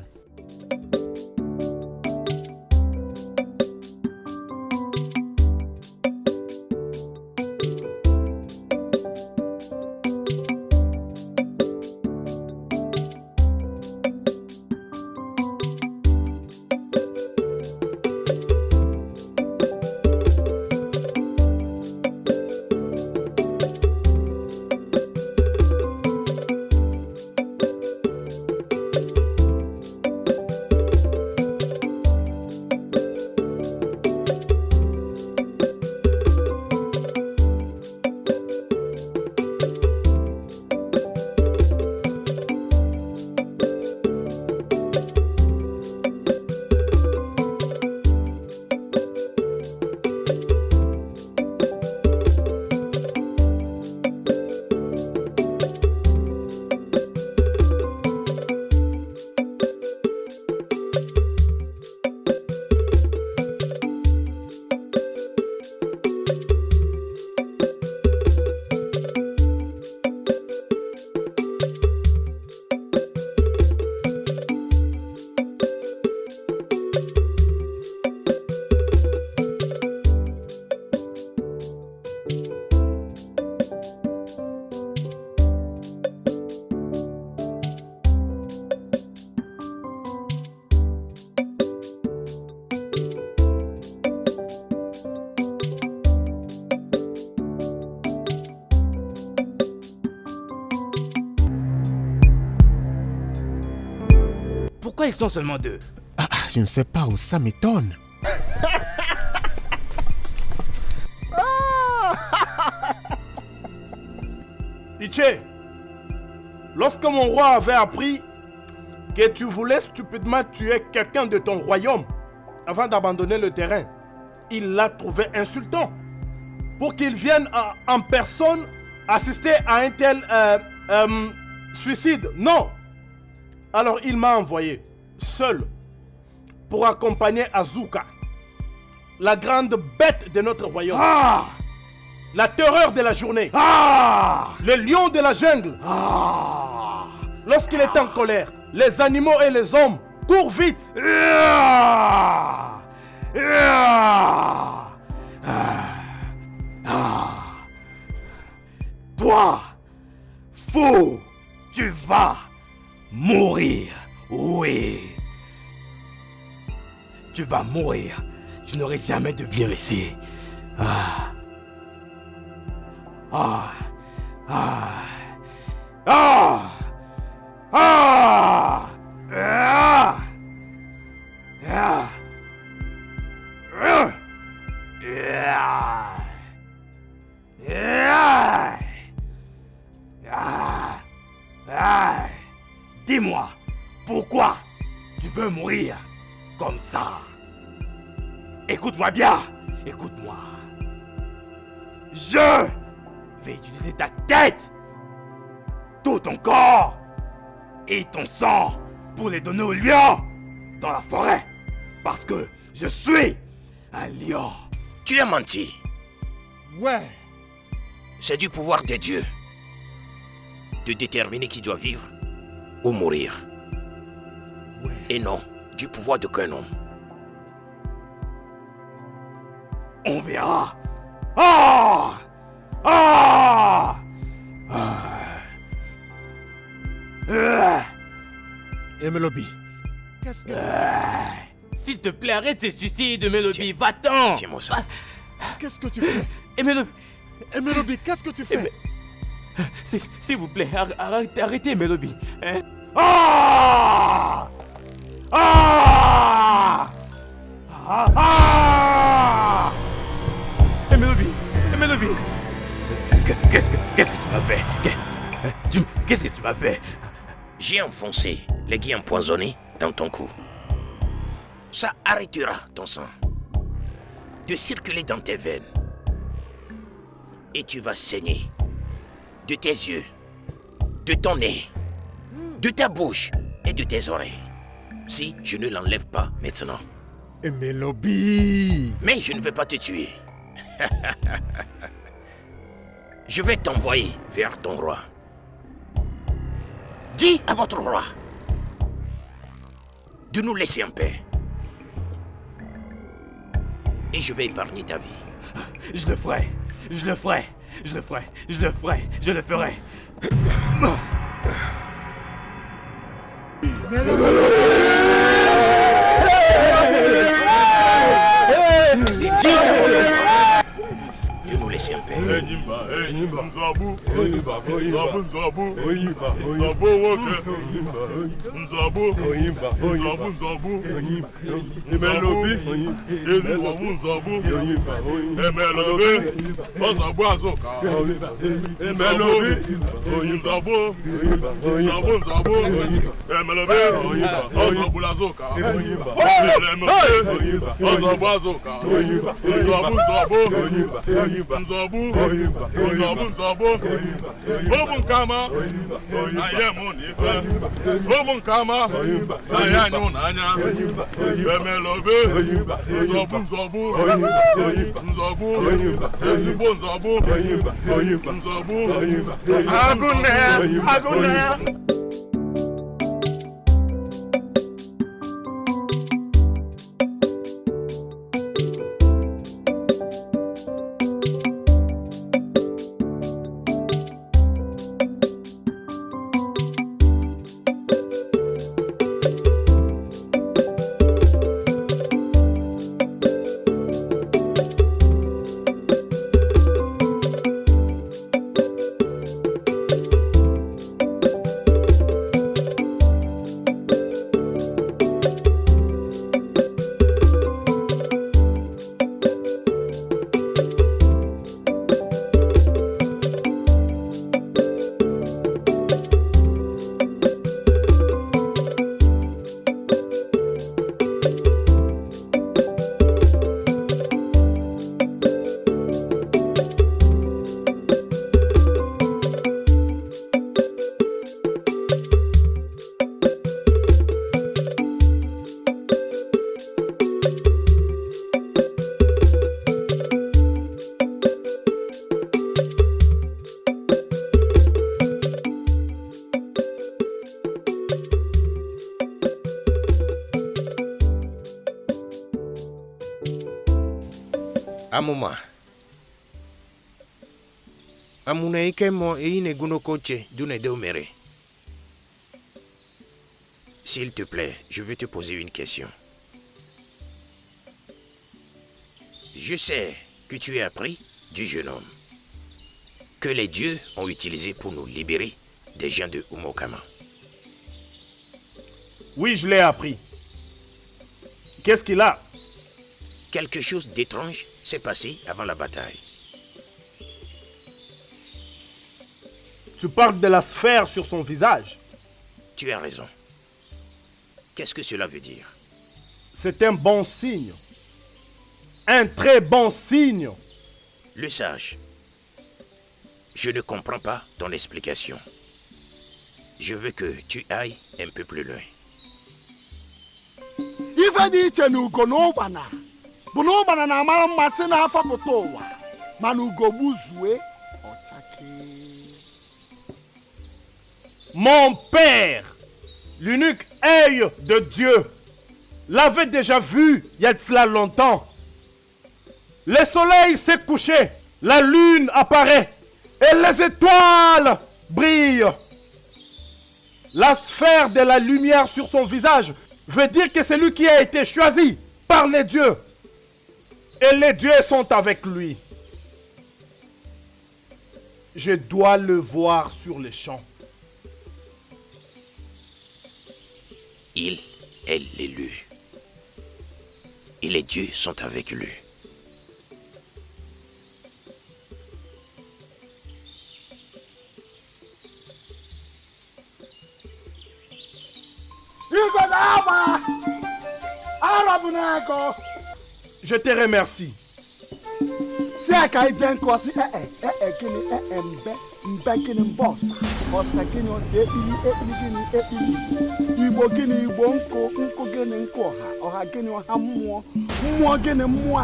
Pourquoi ils sont seulement 2? Je ne sais pas où ça m'étonne. Iché, lorsque mon roi avait appris que tu voulais stupidement tuer quelqu'un de ton royaume avant d'abandonner le terrain, il l'a trouvé insultant. Pour qu'il vienne en personne assister à un tel suicide. Non. Alors il m'a envoyé seul pour accompagner Azuka, la grande bête de notre royaume. La terreur de la journée. Le lion de la jungle. Lorsqu'il est en colère, les animaux et les hommes courent vite. Toi, fou, tu vas mourir. Oui. Tu vas mourir. Je n'aurai jamais de venir ici. Dis-moi, pourquoi tu veux mourir comme ça? Écoute-moi bien, écoute-moi. Je vais utiliser ta tête, tout ton corps et ton sang pour les donner aux lions dans la forêt. Parce que je suis un lion. Tu as menti. Ouais. C'est du pouvoir des dieux de déterminer qui doit vivre ou mourir. Et non du pouvoir d'aucun homme. On verra. Et Melobi, qu'est-ce que... S'il te plaît, arrête ces suicides, Mélodie. Va-t'en. Tiens-moi ça. Qu'est-ce que tu fais? Et Mélodie, Et Melobi, qu'est-ce que tu fais? s'il vous plaît, arrêtez, Mélodie. Hein? Mélodie, qu'est-ce que tu m'as fait? Qu'est-ce que tu m'as fait? J'ai enfoncé l'aiguille empoisonnée dans ton cou. Ça arrêtera ton sang de circuler dans tes veines. Et tu vas saigner de tes yeux, de ton nez, de ta bouche et de tes oreilles. Si je ne l'enlève pas maintenant. Et Melobi. Mais je ne vais pas te tuer. Je vais t'envoyer vers ton roi. Dis à votre roi de nous laisser en paix. Et je vais épargner ta vie. Je le ferai. Dis à votre roi de nous laisser en paix. Amoma. Amuna ikemo ine gunokoche dune deumere. S'il te plaît, je vais te poser une question. Je sais que tu as appris du jeune homme que les dieux ont utilisé pour nous libérer des gens de Umokama. Oui, je l'ai appris. Qu'est-ce qu'il a? Quelque chose d'étrange s'est passé avant la bataille. Tu parles de la sphère sur son visage. Tu as raison. Qu'est-ce que cela veut dire? C'est un bon signe. Un très bon signe. Le sage, je ne comprends pas ton explication. Je veux que tu ailles un peu plus loin. Ife dị iche na ugo na ụgbana bụ na ụgbana na-amara mmasị na-afọpụta ụwa mana ugo gbuzue ọchake. Mon père, l'unique œil de Dieu, l'avait déjà vu il y a de cela longtemps. Le soleil s'est couché, la lune apparaît et les étoiles brillent. La sphère de la lumière sur son visage veut dire que c'est lui qui a été choisi par les dieux. Et les dieux sont avec lui. Je dois le voir sur les champs. Il est l'élu. Et les dieux sont avec lui. Igwe na-agba arọbụ na-agụ Je te remercie. si aka ije nkụ si gịnị mbe gịnị mbe ọsa gịnị ọsa ekpili gịnị ekpili igbo gịnị igbo nkụ gịnị nkụ ọha gịnị ọha mmụọ gịnị mmụọ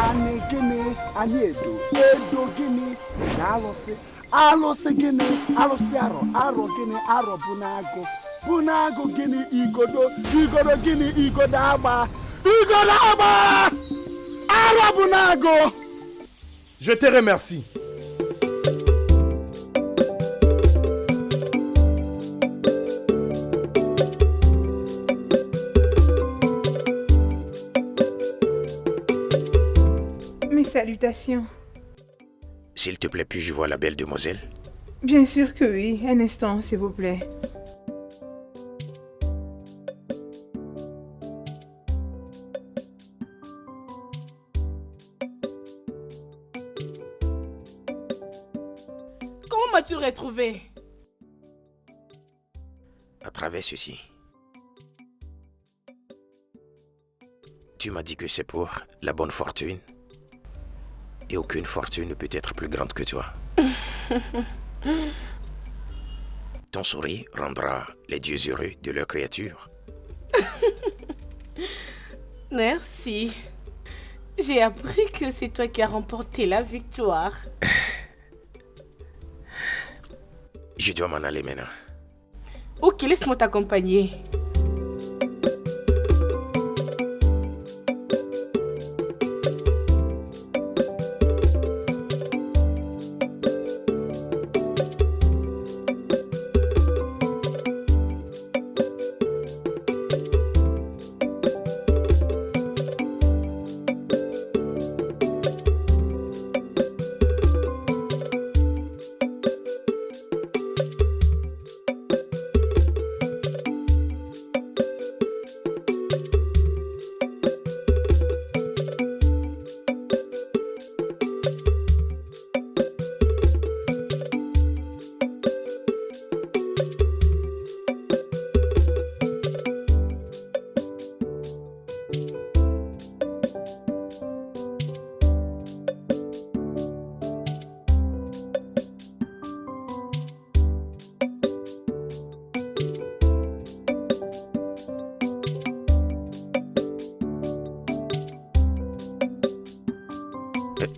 anị gịnị anyị edo gịnị na alụsị gịnị alụsị arọ gịnị arọ bụ n'agụ gịnị igodo gịnị igodo agba arọ bụ n'agụ. Je te remercie. Mes salutations. S'il te plaît, puis-je voir la belle demoiselle? Bien sûr que oui. Un instant, s'il vous plaît. Comment m'as-tu retrouvé? À travers ceci. Tu m'as dit que c'est pour la bonne fortune. Et aucune fortune ne peut être plus grande que toi. Ton sourire rendra les dieux heureux de leur créature. Merci. J'ai appris que c'est toi qui as remporté la victoire. Je dois m'en aller maintenant. Ok, laisse-moi t'accompagner.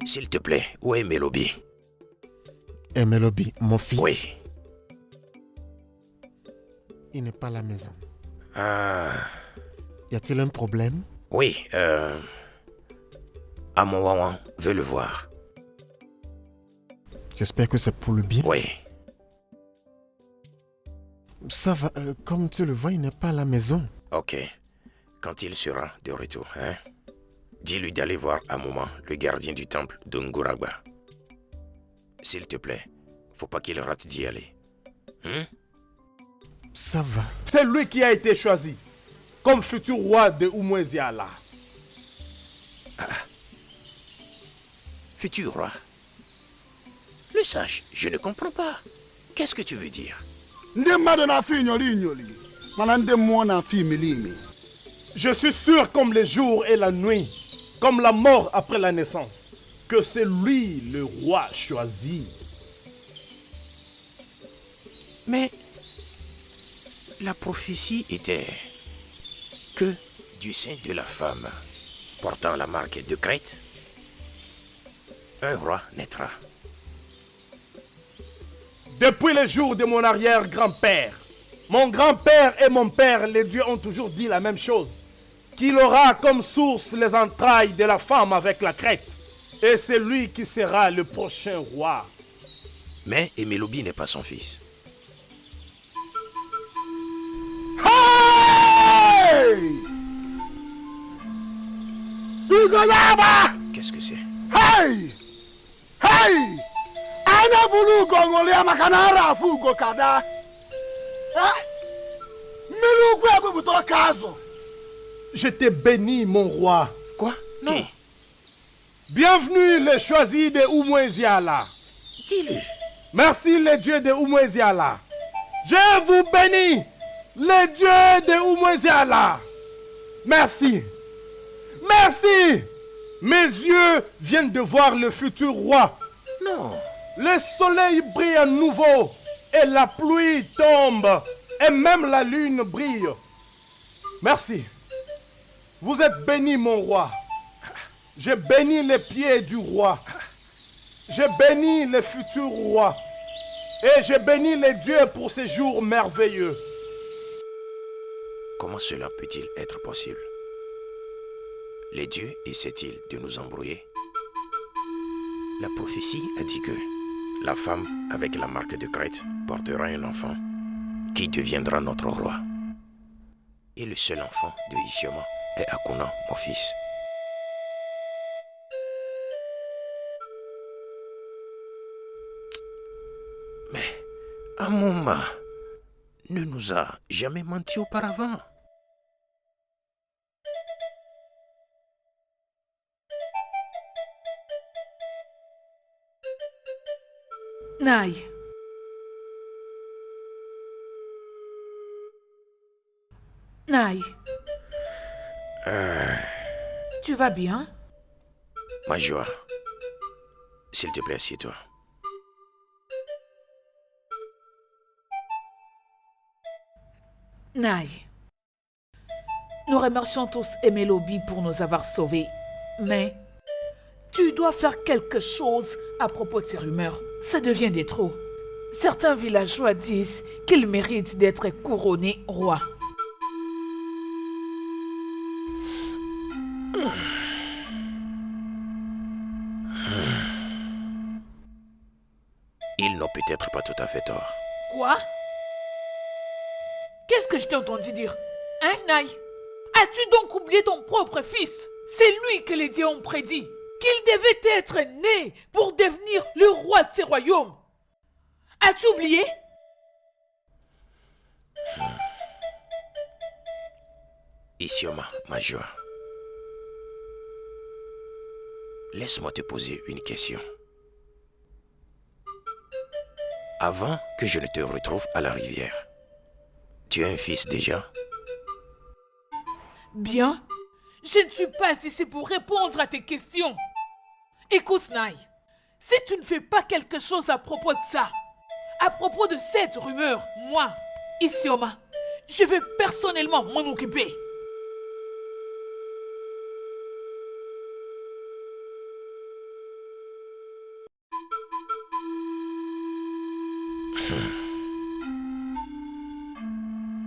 S'il te plaît, où est Melobi? Melobi, mon fils. Oui. Il n'est pas à la maison. Ah. Y a-t-il un problème? Oui, Amowawan veut le voir. J'espère que c'est pour le bien. Oui. Ça va, comme tu le vois, il n'est pas à la maison. Ok. Quand il sera de retour, hein, dis-lui d'aller voir Amoma, le gardien du temple de Nguragba. S'il te plaît, faut pas qu'il rate d'y aller. Ça va. C'est lui qui a été choisi comme futur roi de Oumoueziala. Futur roi. Le sage, je ne comprends pas. Qu'est-ce que tu veux dire? Ndị mmadụ na-afụ inyoli inyoli, mana ndị mmụọ na-afụ imili imi. Je suis sûr comme les jours et la nuit, comme la mort après la naissance, que c'est lui le roi choisi. Mais la prophétie était que du sein de la femme portant la marque de Crète, un roi naîtra. Depuis les jours de mon arrière-grand-père, mon grand-père et mon père, les dieux ont toujours dit la même chose. Qu'il aura comme source les entrailles de la femme avec la crête. Et c'est lui qui sera le prochain roi. Mais Emelobi n'est pas son fils. Hey! Ugoyaba! Qu'est-ce que c'est? Hey! Hey! Anya vulu ugongolia makanara afu ugo kada. Mmiri ukwu ebubuta kazo. Je te bénis, mon roi. Quoi? Non. Qui? Bienvenue les choisis de Oumoueziala. Dis-le. Merci les dieux de Oumoueziala. Je vous bénis, les dieux de Oumoueziala. Merci. Merci. Mes yeux viennent de voir le futur roi. Non. Le soleil brille à nouveau et la pluie tombe et même la lune brille. Merci. Vous êtes béni, mon roi. Je bénis les pieds du roi. Je bénis le futur roi. Et je bénis les dieux pour ces jours merveilleux. Comment cela peut-il être possible? Les dieux essaient-ils de nous embrouiller? La prophétie a dit que la femme avec la marque de Crète portera un enfant qui deviendra notre roi. Et le seul enfant de Isioma est Akuna, mon fils. Mais Amoma ne nous a jamais menti auparavant. Nai. Nai. Tu vas bien? Ma joie, s'il te plaît, assieds-toi. Nai. Nous remercions tous Emelobi pour nous avoir sauvés. Mais tu dois faire quelque chose à propos de ces rumeurs. Ça devient des trop. Certains villageois disent qu'il mérite d'être couronné roi. Ils n'ont peut-être pas tout à fait tort. Quoi? Qu'est-ce que je t'ai entendu dire? Hein, Nai? As-tu donc oublié ton propre fils? C'est lui que les dieux ont prédit qu'il devait être né pour devenir le roi de ces royaumes. As-tu oublié? Isioma, ma joie. Laisse-moi te poser une question. Avant que je ne te retrouve à la rivière, tu as un fils déjà? Bien. Je ne suis pas ici pour répondre à tes questions. Écoute, Nai. Si tu ne fais pas quelque chose à propos de ça, à propos de cette rumeur, moi, Isioma, je vais personnellement m'en occuper.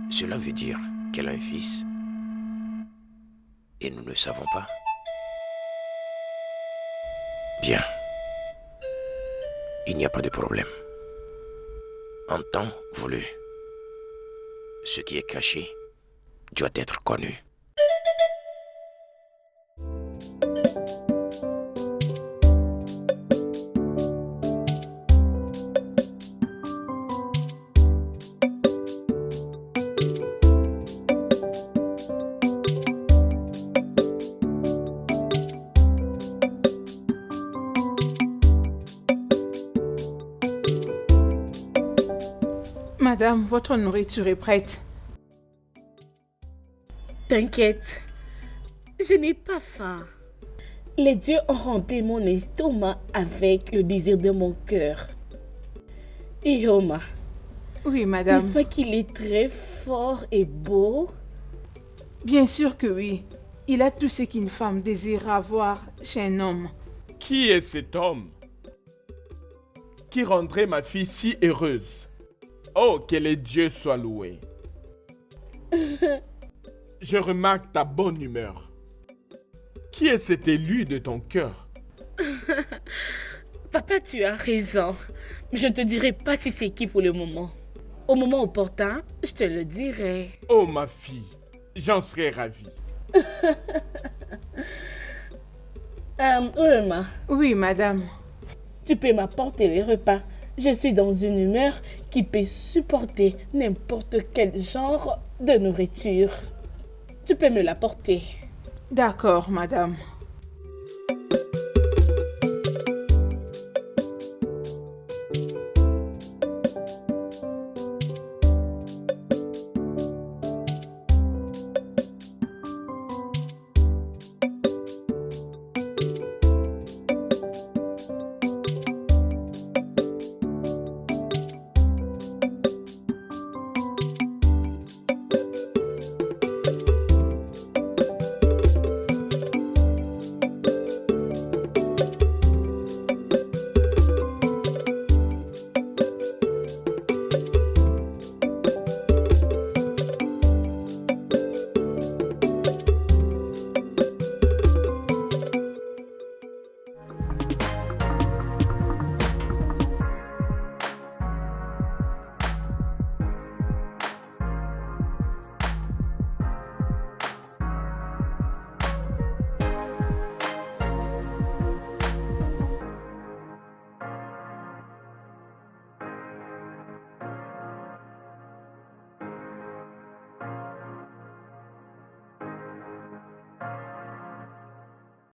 Cela veut dire qu'elle a un fils et nous ne savons pas. Bien. Il n'y a pas de problème. En temps voulu, ce qui est caché doit être connu. Madame, votre nourriture est prête. T'inquiète, je n'ai pas faim. Les dieux ont rempli mon estomac avec le désir de mon cœur. Ihoma, Oui, madame. n'est-ce pas qu'il est très fort et beau? Bien sûr que oui. Il a tout ce qu'une femme désire avoir chez un homme. Qui est cet homme qui rendrait ma fille si heureuse? Oh, que les dieux soient loués. Je remarque ta bonne humeur. Qui est cet élu de ton cœur? Papa, tu as raison. Je ne te dirai pas si c'est qui pour le moment. Au moment opportun, je te le dirai. Oh, ma fille, j'en serais ravi. Irma, Oui, madame. tu peux m'apporter les repas. Je suis dans une humeur qui peut supporter n'importe quel genre de nourriture. Tu peux me l'apporter. D'accord, madame.